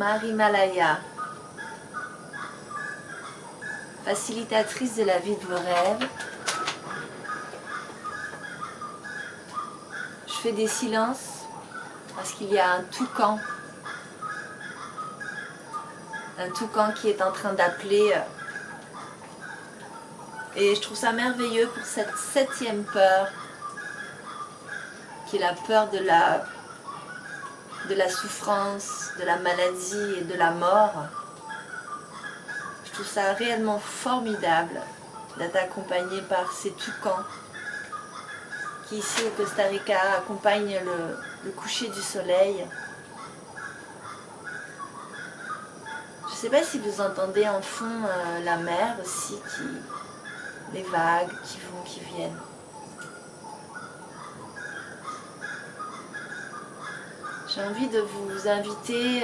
Marie Malaya, facilitatrice de la vie de vos rêves. Je fais des silences parce qu'il y a un toucan qui est en train d'appeler. Et je trouve ça merveilleux pour cette 7e peur, qui est la peur de la souffrance, de la maladie et de la mort. Je trouve ça réellement formidable d'être accompagné par ces toucans qui ici au Costa Rica accompagnent le coucher du soleil. Je ne sais pas si vous entendez en fond la mer aussi, les vagues qui vont, qui viennent. J'ai envie de vous inviter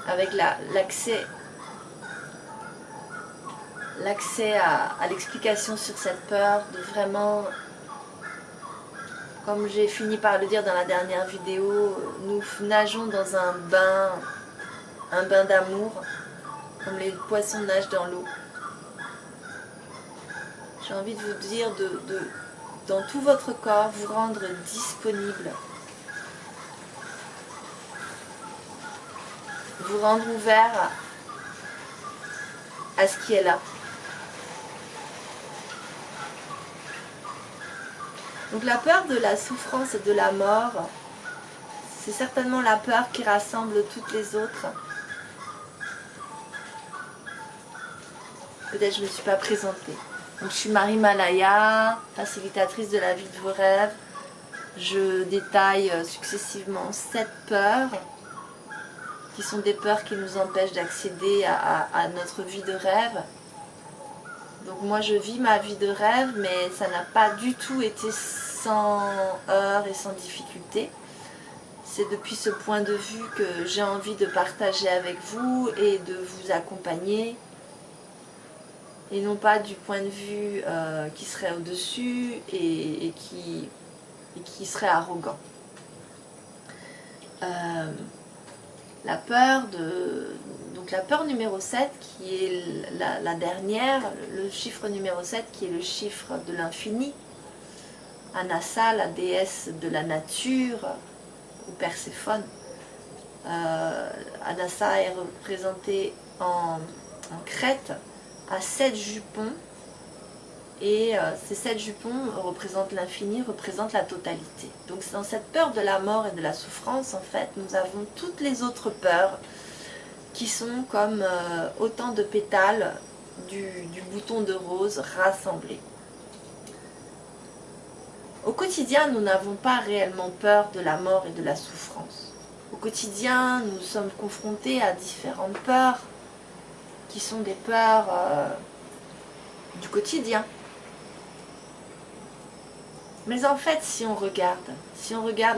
avec l'accès à l'explication sur cette peur, de vraiment, comme j'ai fini par le dire dans la dernière vidéo, nous nageons dans un bain d'amour, comme les poissons nagent dans l'eau. J'ai envie de vous dire dans tout votre corps, vous rendre disponible, vous rendre ouvert à ce qui est là. Donc la peur de la souffrance et de la mort, c'est certainement la peur qui rassemble toutes les autres. Peut-être je ne me suis pas présentée. Donc je suis Marie Malaya, facilitatrice de la vie de vos rêves. Je détaille successivement 7 peurs, qui sont des peurs qui nous empêchent d'accéder à notre vie de rêve. Donc moi je vis ma vie de rêve, mais ça n'a pas du tout été sans heurts et sans difficultés. C'est depuis ce point de vue que j'ai envie de partager avec vous et de vous accompagner. Et non pas du point de vue qui serait au-dessus et qui serait arrogant. La peur numéro 7, qui est la dernière, le chiffre numéro 7, qui est le chiffre de l'infini. Anassa, la déesse de la nature, ou Perséphone. Anassa est représentée en Crète, à 7 jupons, et ces 7 jupons représentent l'infini, représentent la totalité. Donc dans cette peur de la mort et de la souffrance, en fait, nous avons toutes les autres peurs qui sont comme autant de pétales du bouton de rose rassemblés. Au quotidien, nous n'avons pas réellement peur de la mort et de la souffrance. Au quotidien, nous sommes confrontés à différentes peurs, qui sont des peurs du quotidien. Mais en fait, si on regarde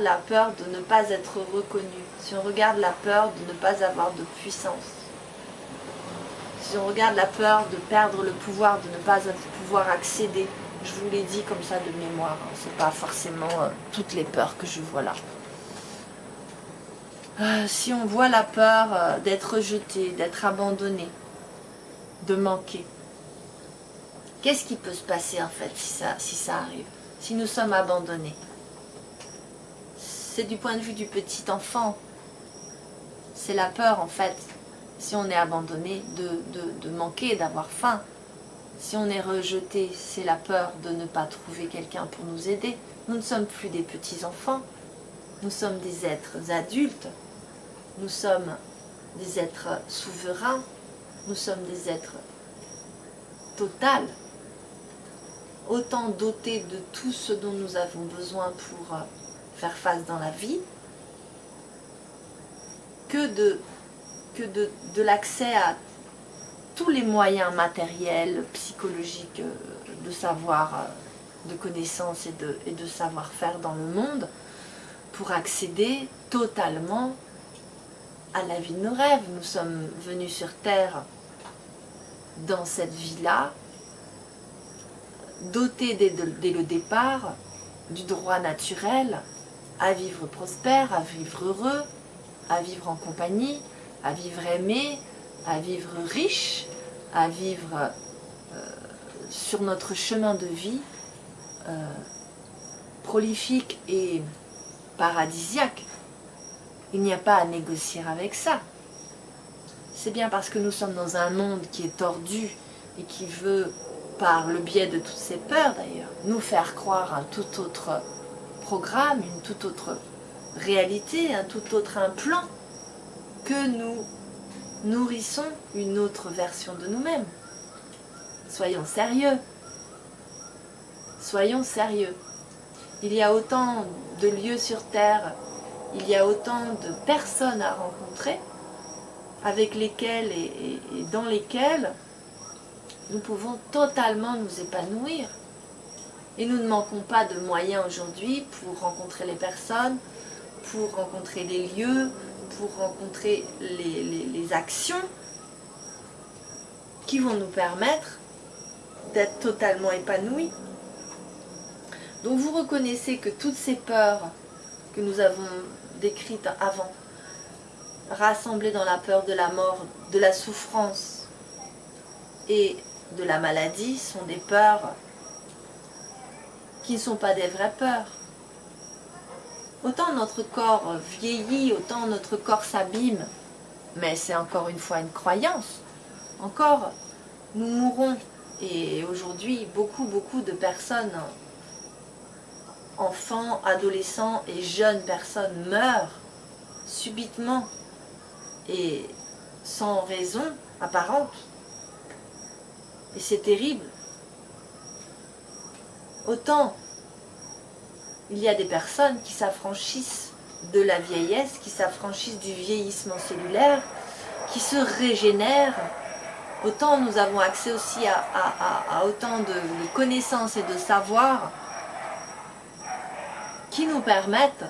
la peur de ne pas être reconnu, si on regarde la peur de ne pas avoir de puissance, si on regarde la peur de perdre le pouvoir, de ne pas pouvoir accéder, je vous l'ai dit comme ça de mémoire, hein, c'est pas forcément toutes les peurs que je vois là. Si on voit la peur d'être rejeté, d'être abandonné, de manquer, qu'est-ce qui peut se passer en fait si ça arrive, si nous sommes abandonnés? C'est du point de vue du petit enfant, c'est la peur en fait, si on est abandonné, de manquer, d'avoir faim. Si on est rejeté, c'est la peur de ne pas trouver quelqu'un pour nous aider. Nous ne sommes plus des petits enfants, nous sommes des êtres adultes, nous sommes des êtres souverains, nous sommes des êtres total, autant dotés de tout ce dont nous avons besoin pour faire face dans la vie, que de l'accès à tous les moyens matériels, psychologiques, de savoir, de connaissances et de savoir-faire dans le monde, pour accéder totalement à la vie de nos rêves. Nous sommes venus sur Terre dans cette vie-là, dotés dès le départ du droit naturel à vivre prospère, à vivre heureux, à vivre en compagnie, à vivre aimé, à vivre riche, à vivre sur notre chemin de vie prolifique et paradisiaque. Il n'y a pas à négocier avec ça. C'est bien parce que nous sommes dans un monde qui est tordu et qui veut, par le biais de toutes ces peurs d'ailleurs, nous faire croire un tout autre programme, une toute autre réalité, un tout autre plan, que nous nourrissons une autre version de nous-mêmes. Soyons sérieux. Soyons sérieux. Il y a autant de lieux sur Terre, il y a autant de personnes à rencontrer, avec lesquelles et dans lesquelles nous pouvons totalement nous épanouir. Et nous ne manquons pas de moyens aujourd'hui pour rencontrer les personnes, pour rencontrer les lieux, pour rencontrer les actions qui vont nous permettre d'être totalement épanouis. Donc vous reconnaissez que toutes ces peurs que nous avons décrites avant, rassemblées dans la peur de la mort, de la souffrance et de la maladie, sont des peurs qui ne sont pas des vraies peurs. Autant notre corps vieillit, autant notre corps s'abîme, mais c'est encore une fois une croyance. Encore, nous mourrons. Et aujourd'hui, beaucoup de personnes, enfants, adolescents et jeunes personnes meurent subitement et sans raison apparente. Et c'est terrible. Autant il y a des personnes qui s'affranchissent de la vieillesse, qui s'affranchissent du vieillissement cellulaire, qui se régénèrent. Autant nous avons accès aussi à autant de connaissances et de savoirs qui nous permettent,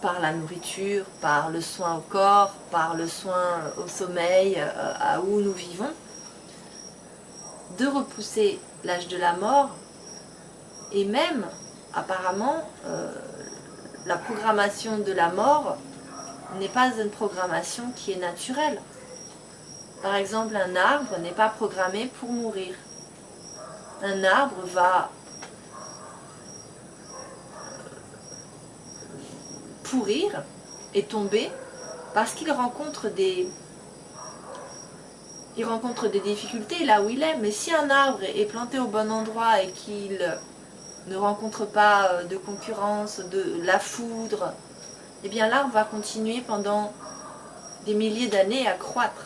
par la nourriture, par le soin au corps, par le soin au sommeil, à où nous vivons, de repousser l'âge de la mort. Et même, apparemment, la programmation de la mort n'est pas une programmation qui est naturelle. Par exemple, un arbre n'est pas programmé pour mourir. Un arbre va pourrir et tomber parce qu'il rencontre des difficultés là où il est. Mais si un arbre est planté au bon endroit et qu'il ne rencontre pas de concurrence, de la foudre, eh bien l'arbre va continuer pendant des milliers d'années à croître.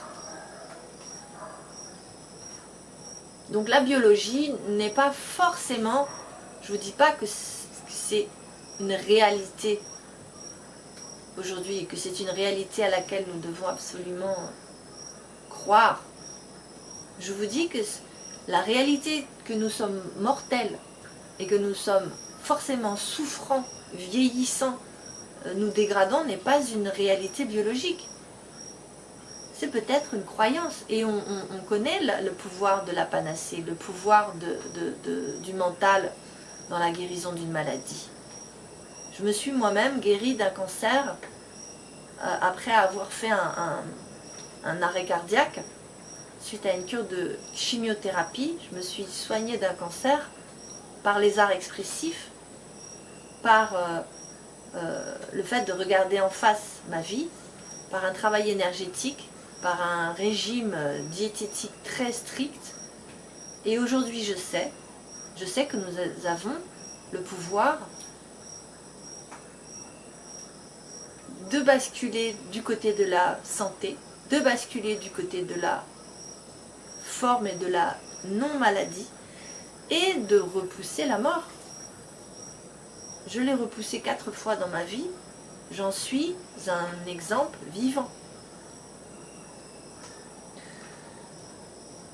Donc la biologie n'est pas forcément, je ne vous dis pas que c'est une réalité aujourd'hui, que c'est une réalité à laquelle nous devons absolument croire. Je vous dis que la réalité que nous sommes mortels et que nous sommes forcément souffrants, vieillissants, nous dégradons n'est pas une réalité biologique. C'est peut-être une croyance et on connaît le pouvoir de la panacée, le pouvoir du mental dans la guérison d'une maladie. Je me suis moi-même guérie d'un cancer après avoir fait un arrêt cardiaque suite à une cure de chimiothérapie. Je me suis soignée d'un cancer par les arts expressifs, par le fait de regarder en face ma vie, par un travail énergétique, par un régime diététique très strict. Et aujourd'hui je sais que nous avons le pouvoir de basculer du côté de la santé, de basculer du côté de la forme et de la non-maladie, et de repousser la mort. Je l'ai repoussée 4 fois dans ma vie, j'en suis un exemple vivant.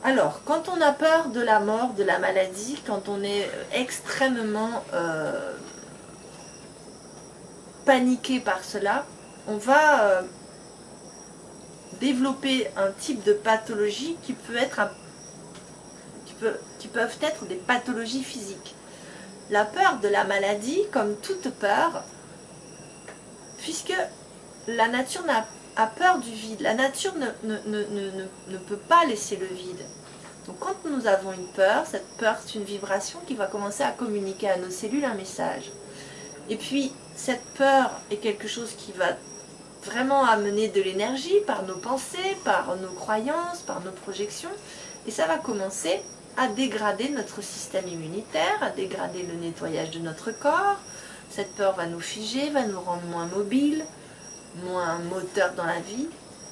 Alors, quand on a peur de la mort, de la maladie, quand on est extrêmement paniqué par cela, on va développer un type de pathologie qui peuvent être des pathologies physiques. La peur de la maladie, comme toute peur, puisque la nature n'a a peur du vide. La nature ne peut pas laisser le vide. Donc quand nous avons une peur, cette peur c'est une vibration qui va commencer à communiquer à nos cellules un message. Et puis cette peur est quelque chose qui va vraiment amener de l'énergie par nos pensées, par nos croyances, par nos projections. Et ça va commencer à dégrader notre système immunitaire, à dégrader le nettoyage de notre corps. Cette peur va nous figer, va nous rendre moins mobiles, moins moteurs dans la vie.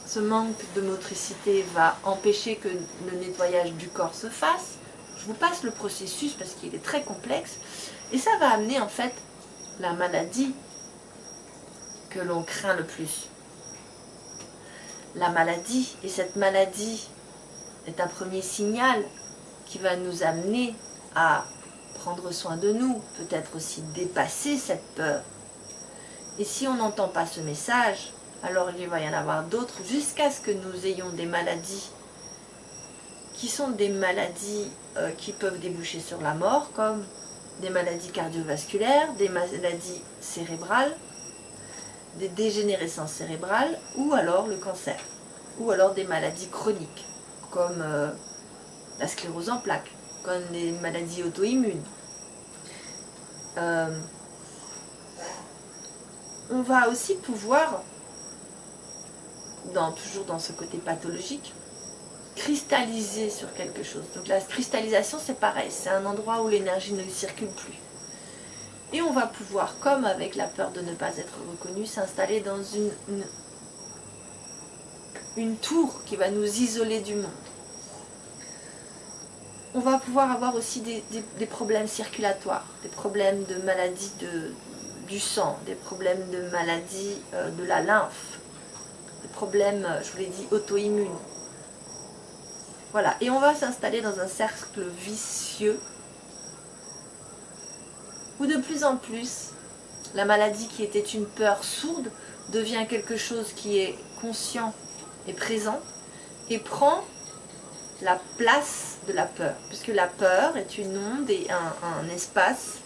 Ce manque de motricité va empêcher que le nettoyage du corps se fasse. Je vous passe le processus parce qu'il est très complexe. Et ça va amener en fait la maladie que l'on craint le plus. La maladie, et cette maladie est un premier signal qui va nous amener à prendre soin de nous, peut-être aussi dépasser cette peur. Et si on n'entend pas ce message, alors il va y en avoir d'autres jusqu'à ce que nous ayons des maladies qui sont des maladies qui peuvent déboucher sur la mort, comme des maladies cardiovasculaires, des maladies cérébrales, des dégénérescences cérébrales, ou alors le cancer, ou alors des maladies chroniques, comme la sclérose en plaques, comme les maladies auto-immunes. On va aussi pouvoir, toujours dans ce côté pathologique, cristalliser sur quelque chose. Donc la cristallisation c'est pareil, c'est un endroit où l'énergie ne circule plus. Et on va pouvoir, comme avec la peur de ne pas être reconnu, s'installer dans une tour qui va nous isoler du monde. On va pouvoir avoir aussi des problèmes circulatoires, des problèmes de maladies du sang, des problèmes de maladies de la lymphe, des problèmes, je vous l'ai dit, auto-immunes. Voilà, et on va s'installer dans un cercle vicieux où de plus en plus, la maladie qui était une peur sourde devient quelque chose qui est conscient et présent et prend la place de la peur, puisque la peur est une onde et un espace,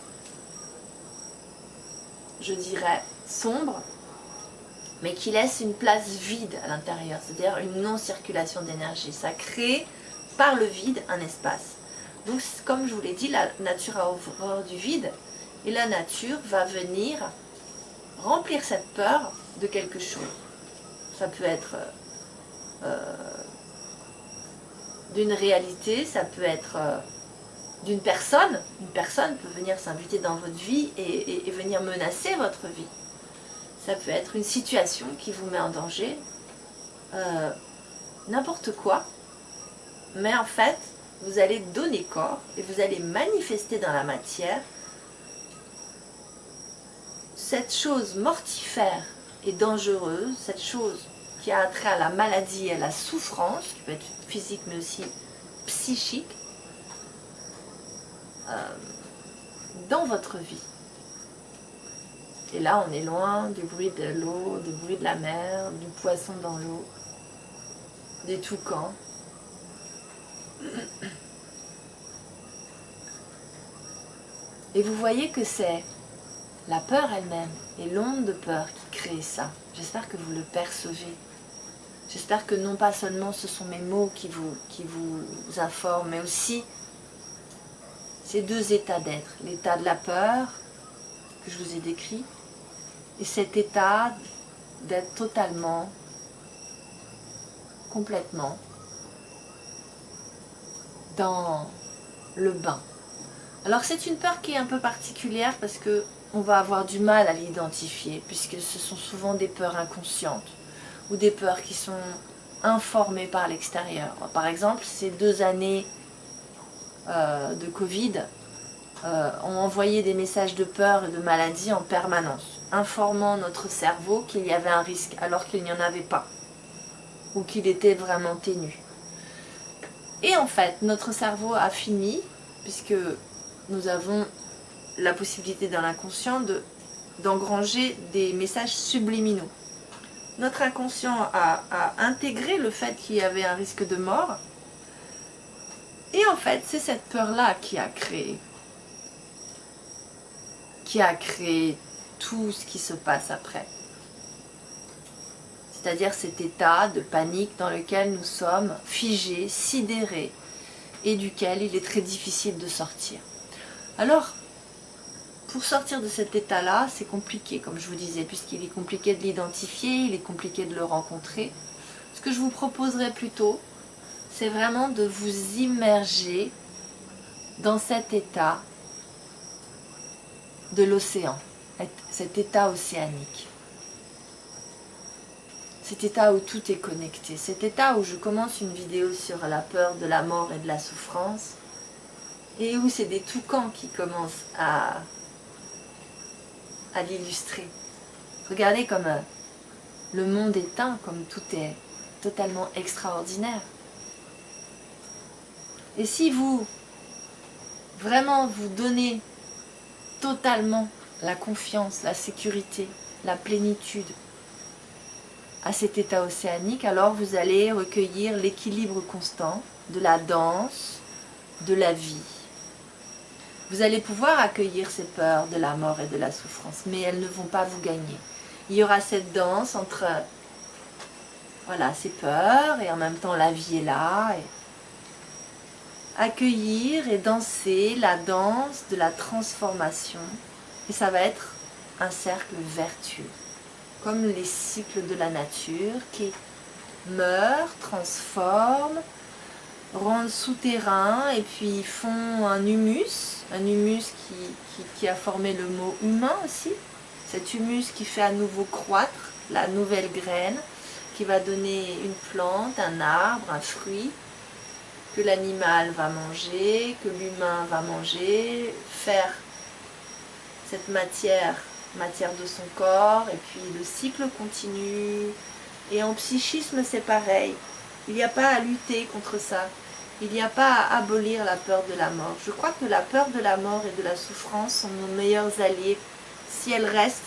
je dirais, sombre, mais qui laisse une place vide à l'intérieur, c'est-à-dire une non-circulation d'énergie. Ça crée par le vide un espace. Donc comme je vous l'ai dit, la nature a horreur du vide, et la nature va venir remplir cette peur de quelque chose. Ça peut être d'une réalité, ça peut être d'une personne. Une personne peut venir s'inviter dans votre vie et venir menacer votre vie. Ça peut être une situation qui vous met en danger, n'importe quoi. Mais en fait, vous allez donner corps et vous allez manifester dans la matière cette chose mortifère et dangereuse, cette chose qui a trait à la maladie et à la souffrance, qui peut être physique mais aussi psychique, dans votre vie. Et là, on est loin du bruit de l'eau, du bruit de la mer, du poisson dans l'eau, des toucans. Et vous voyez que c'est la peur elle-même et l'onde de peur qui crée ça. J'espère que vous le percevez. J'espère que non pas seulement ce sont mes mots qui vous informent, mais aussi ces deux états d'être. L'état de la peur, que je vous ai décrit, et cet état d'être totalement, complètement dans le bain. Alors c'est une peur qui est un peu particulière parce que on va avoir du mal à l'identifier, puisque ce sont souvent des peurs inconscientes ou des peurs qui sont informées par l'extérieur. Par exemple, ces 2 années de Covid ont envoyé des messages de peur et de maladie en permanence, informant notre cerveau qu'il y avait un risque alors qu'il n'y en avait pas, ou qu'il était vraiment ténu. Et en fait, notre cerveau a fini, puisque nous avons la possibilité dans l'inconscient d'engranger des messages subliminaux. Notre inconscient a intégré le fait qu'il y avait un risque de mort. Et en fait, c'est cette peur-là qui a créé tout ce qui se passe après. c'est-à-dire cet état de panique dans lequel nous sommes figés, sidérés, et duquel il est très difficile de sortir. Alors, pour sortir de cet état-là, c'est compliqué, comme je vous disais, puisqu'il est compliqué de l'identifier, il est compliqué de le rencontrer. Ce que je vous proposerais plutôt, c'est vraiment de vous immerger dans cet état de l'océan, cet état océanique. Cet état où tout est connecté, cet état où je commence une vidéo sur la peur de la mort et de la souffrance, et où c'est des toucans qui commencent à l'illustrer. Regardez comme le monde est un, comme tout est totalement extraordinaire. Et si vous, vraiment vous donnez totalement la confiance, la sécurité, la plénitude à cet état océanique, alors vous allez recueillir l'équilibre constant de la danse, de la vie. Vous allez pouvoir accueillir ces peurs de la mort et de la souffrance, mais elles ne vont pas vous gagner. Il y aura cette danse entre voilà, ces peurs et en même temps la vie est là. Et accueillir et danser la danse de la transformation. Et ça va être un cercle vertueux, comme les cycles de la nature qui meurent, transforment, rendent souterrain et puis font un humus qui a formé le mot humain aussi. Cet humus qui fait à nouveau croître la nouvelle graine, qui va donner une plante, un arbre, un fruit, que l'animal va manger, que l'humain va manger, faire cette matière de son corps, et puis le cycle continue. Et en psychisme c'est pareil, il n'y a pas à lutter contre ça, il n'y a pas à abolir la peur de la mort. Je crois que la peur de la mort et de la souffrance sont nos meilleurs alliés, si elles restent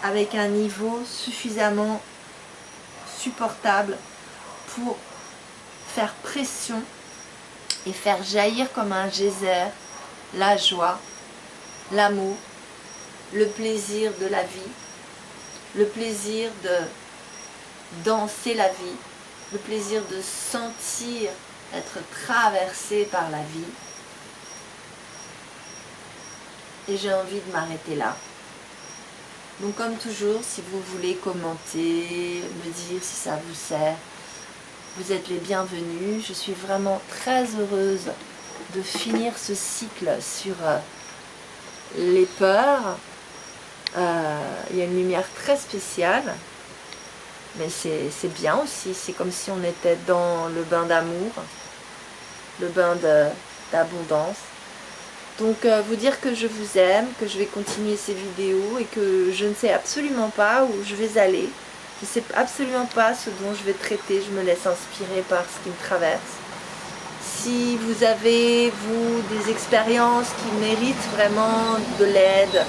avec un niveau suffisamment supportable pour faire pression et faire jaillir comme un geyser la joie, l'amour, le plaisir de la vie, le plaisir de danser la vie, le plaisir de sentir être traversé par la vie. Et j'ai envie de m'arrêter là. Donc comme toujours, si vous voulez commenter, me dire si ça vous sert, vous êtes les bienvenus. Je suis vraiment très heureuse de finir ce cycle sur les peurs. Il y a une lumière très spéciale, mais c'est bien aussi. C'est comme si on était dans le bain d'amour, le bain d'abondance. Donc vous dire que je vous aime, que je vais continuer ces vidéos et que je ne sais absolument pas où je vais aller. Je ne sais absolument pas ce dont je vais traiter, je me laisse inspirer par ce qui me traverse. Si vous avez, vous, des expériences qui méritent vraiment de l'aide,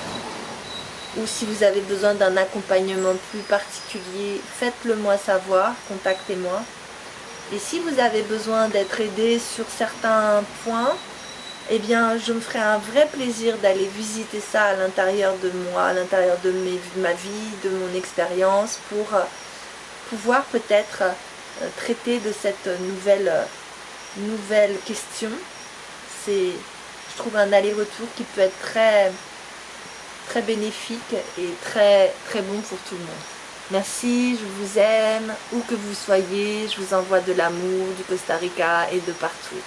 ou si vous avez besoin d'un accompagnement plus particulier, faites-le moi savoir, contactez-moi. Et si vous avez besoin d'être aidé sur certains points, eh bien, je me ferai un vrai plaisir d'aller visiter ça à l'intérieur de moi, à l'intérieur de ma vie, de mon expérience, pour pouvoir peut-être traiter de cette nouvelle question. C'est, je trouve, un aller-retour qui peut être très, très bénéfique et très, très bon pour tout le monde. Merci, je vous aime, où que vous soyez, je vous envoie de l'amour du Costa Rica et de partout.